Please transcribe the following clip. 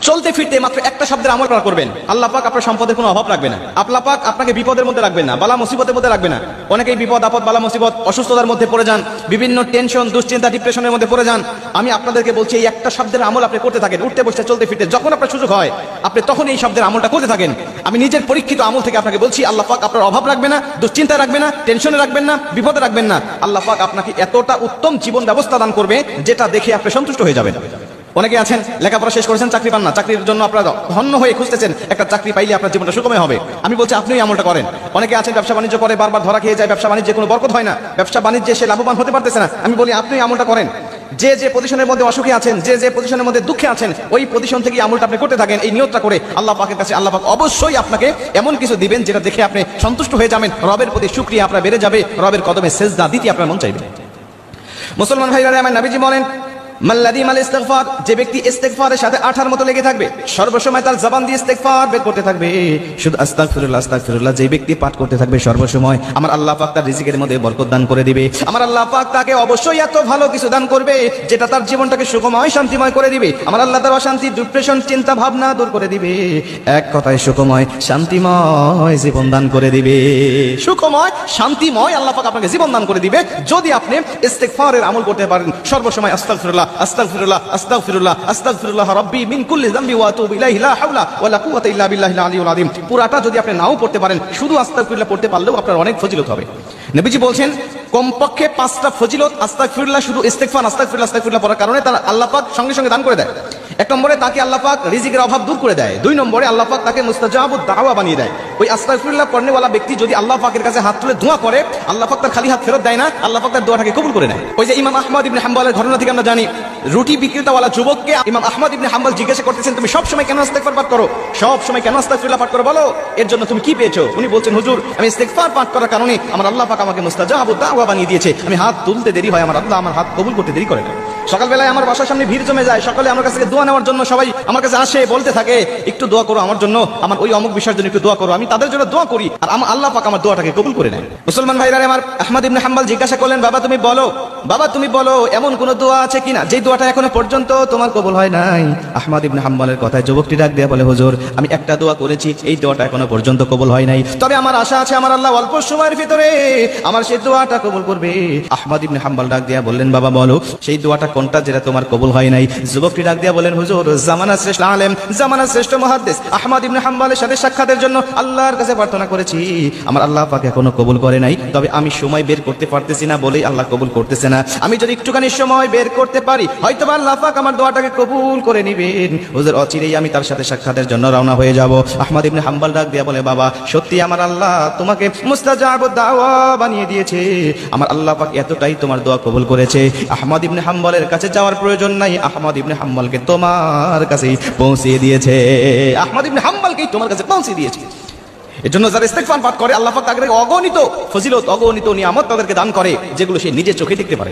চলতে ফিরতে মাত্র একটা শব্দের আমল করবেন, আল্লাহ পাক আপনার সম্পদের কোনো অভাব রাখবে না, আল্লাহ পাক আপনাকে বিপদের মধ্যে রাখবেন না, বালা মুসিবতের মধ্যে রাখবে না। অনেকেই বিপদ আপদ বালা মুসিবত অসুস্থতার মধ্যে পড়ে যান, বিভিন্ন টেনশন দুশ্চিন্তা ডিপ্রেশনের মধ্যে পড়ে যান। আমি আপনাদেরকে বলছি এই একটা শব্দের আমল আপনি করতে থাকেন, উঠতে বসতে চলতে ফিরতে যখন আপনার সুযোগ হয় আপনি তখন এই শব্দের আমলটা করতে থাকেন। আমি নিজের পরীক্ষিত আমল থেকে আপনাকে বলছি, আল্লাহ পাক আপনার অভাব রাখবে না, দুশ্চিন্তা রাখবে না, টেনশনে রাখবেন না, বিপদে রাখবেন না। আল্লাহ পাক আপনাকে এতটা উত্তম জীবন ব্যবস্থা দান করবে যেটা দেখে আপনি সন্তুষ্ট হয়ে যাবেন। অনেকে আছেন লেখাপড়া শেষ করেছেন, চাকরি পান না, চাকরির জন্য আপনারা ধন্য হয়ে খুঁজতেছেন, একটা চাকরি পাইলে আপনার জীবনটা সুখময় হবে। আমি বলছি আপনি এই আমলটা করেন। অনেকে আছেন ব্যবসা বাণিজ্য করে বারবার ধরা খেয়ে যায়, ব্যবসা বাণিজ্যে কোনো বরকত হয় না, ব্যবসা বাণিজ্যে সে লাভবান হতে পারতেছে না। আমি বলি আপনি এই আমলটা করেন। যে যে পজিশনের মধ্যে অসুখী আছেন, যে যে পজিশনের মধ্যে দুঃখে আছেন, ওই পজিশন থেকে আমলটা আপনি করতে থাকেন। এই নিয়তটা করে আল্লাহ পাকের কাছে আল্লাহ পাক অবশ্যই আপনাকে এমন কিছু দিবেন যেটা দেখে আপনি সন্তুষ্ট হয়ে যাবেন, রবের প্রতি শুকরিয়া আপনার বেড়ে যাবে, রবের কদমে সেজদা দিতে আপনার মন চাইবে। মুসলমান ভাইরা আমার নবীজি বলেন, ইস্তেগফার, যে ব্যক্তি ইস্তেগফারের সাথে আঠার মতো লেগে থাকবে, সর্বসময় তার জবান দিয়ে ইস্তেগফার বের করতে থাকবে, শুধু আস্তাগফিরুল্লাহ আস্তাগফিরুল্লাহ, যে ব্যক্তি পাঠ করতে থাকবে সর্বসময়, আমার আল্লাহ পাক তার রিজিকের মধ্যে বরকত দান করে দিবে। আমার আল্লাহ পাক তাকে অবশ্যই এত ভালো কিছু দান করবে যেটা তার জীবনটাকে সুখময় শান্তিময় করে দিবে। আমার আল্লাহ তার অশান্তি ডিপ্রেশন চিন্তা ভাবনা দূর করে দিবে, এক কথায় সুখময় শান্তিময় জীবন দান করে দিবে। সুখময় শান্তিময় আল্লাহ পাক আপনাকে জীবন দান করে দিবে যদি আপনি ইস্তেগফারের আমল করতে পারেন। সর্বসময় আস্তাগফিরুল্লাহ আস্তাগফিরুল্লাহ আস্তাগফিরুল্লাহ আস্তাগফিরুল্লাহ রাব্বি মিন কুল্লি যামবি ওয়া আতুবু ইলাইহি লা হাওলা ওয়ালা কুওয়াতা ইল্লা বিল্লাহিল আলিয়্যিল আযীম। পুরাটা যদি আপনি নাও পড়তে পারেন, শুধু আস্তাগফিরুল্লাহ পড়তে পারলেও আপনার অনেক ফজিলত হবে। নবীজি বলছেন কমপক্ষে 5টা ফজিলত আস্তাগফিরুল্লাহ, শুধু ইস্তেগফার আস্তাগফিরুল্লাহ আস্তাগফিরুল্লাহ পড়ার কারণে তার আল্লাহ পাক সঙ্গে সঙ্গে দান করে দেয়। 1 নম্বরে তাকে আল্লাহ পাক রিজিকের অভাব দূর করে দেয়। 2 নম্বরে আল্লাহ পাক তাকে মুস্তাজাবুদ দাওয়া বানিয়ে দেয়। ওই আস্তাগফিরুল্লাহ পড়নেওয়ালা ব্যক্তি যদি আল্লাহ পাকের কাছে হাত তুলে দোয়া করে, আল্লাহ পাক তার খালি হাত ফেরত দেয় না, আল্লাহ পাক তার দোয়াটাকে কবুল করে নেয়। ওই যে ইমাম আহমদ ইবনে হাম্বলের ঘটনা থেকে আমরা জানি, রুটি বিক্রেতাওয়ালা যুবককে ইমাম আহমদ ইবনে হাম্বল জিজ্ঞাসা করতেছেন, তুমি সব সময় কেন ইস্তেগফার পাঠ করো, সব সময় কেন আস্তাগফিরুল্লাহ পাঠ করো, বলো এর জন্য তুমি কি পেয়েছো? উনি বলছেন, হুজুর আমি ইস্তেগফার পাঠ করার কারণে আমার আল্লাহ পাক আমাকে মুস্তাজাবুদ দাওয়া বানিয়ে দিয়েছে। আমি হাত তুলতে দেরি হয়, আমার আল্লাহ আমার হাত কবুল করতে দেরি করে না। সকালবেলায় আমার বাসার সামনে ভিড় জমে যায়, সকালে আমার কাছে দোয়া নেওয়ার জন্য সবাই আমার কাছে আসে, বলতে থাকে একটু দোয়া করো আমার জন্য, আমার ওই অমুক বিষয়ের জন্য একটু দোয়া করো। আমি তাদের জন্য দোয়া করি আর আমার আল্লাহ পাক আমার দোয়াটাকে কবুল করে নেয়। মুসলমান ভাইরা আমার, আহমদ ইবনে হাম্বল জিজ্ঞাসা করলেন, বাবা তুমি বলো এমন কোন দোয়া আছে কিনা যে দোয়াটা এখনো পর্যন্ত তোমার কবুল হয় নাই? আহমদ ইবনে হাম্বলের কথায় যুবকটি ডাক দিয়ে বলে, হুজুর আমি একটা দোয়া করেছি, এই দোয়াটা এখনো পর্যন্ত কবুল হয় নাই, তবে আমার আশা আছে আমার আল্লাহ অল্প সময়ের ভিতরে আমার সেই দোয়াটা কবুল করবে। আহমদ ইবনে হাম্বল ডাক দিয়া বললেন, বাবা বলো সেই দোয়াটা কোনটা যেটা তোমার কবুল হয় নাই? যুবকটি ডাক দিয়া বলেন, হুজুর জামানার শ্রেষ্ঠ আলেম, জামানার শ্রেষ্ঠ মুহাদ্দিস আহমদ ইবনে হাম্বলের সাথে সাক্ষাতের জন্য আল্লাহর কাছে প্রার্থনা করেছি, আমার আল্লাহ পাক এখনো কবুল করে নাই, তবে আমি সময় বের করতে পারতেছি না বলেই আল্লাহ কবুল করতেছে না। আমি যদি একটুখানি সময় বের করতে পারি হয়তো আল্লাহ পাক আমার দোয়াটাকে কবুল করে নিবেন। হুজুর অচিরেই আমি তার সাথে সাক্ষাতের জন্য রওনা হয়ে যাব। আহমদ ইবনে হাম্বল ডাক দিয়া বলে, বাবা সত্যি আমার আল্লাহ তোমাকে মুস্তাজাবুদ দাওয়া বানিয়ে দিয়েছে, আমার আল্লাহ পাক এতটাই তোমার দোয়া কবুল করেছে, আহমদ ইবনে হাম্বলের কাছে যাওয়ার প্রয়োজন নাই, আহমদ ইবনে হাম্বলকে তোমার কাছেই পৌঁছে দিয়েছে, আহমদ ইবনে হাম্বলকেই তোমার কাছে পৌঁছে দিয়েছে। এর জন্য যারা ইস্তেগফার পাঠ করে আল্লাহ পাক তাদেরকে অগণিত ফজিলত অগণিত নিয়ামত তাদেরকে দান করে যেগুলো সে নিজের চোখে দেখতে পারে।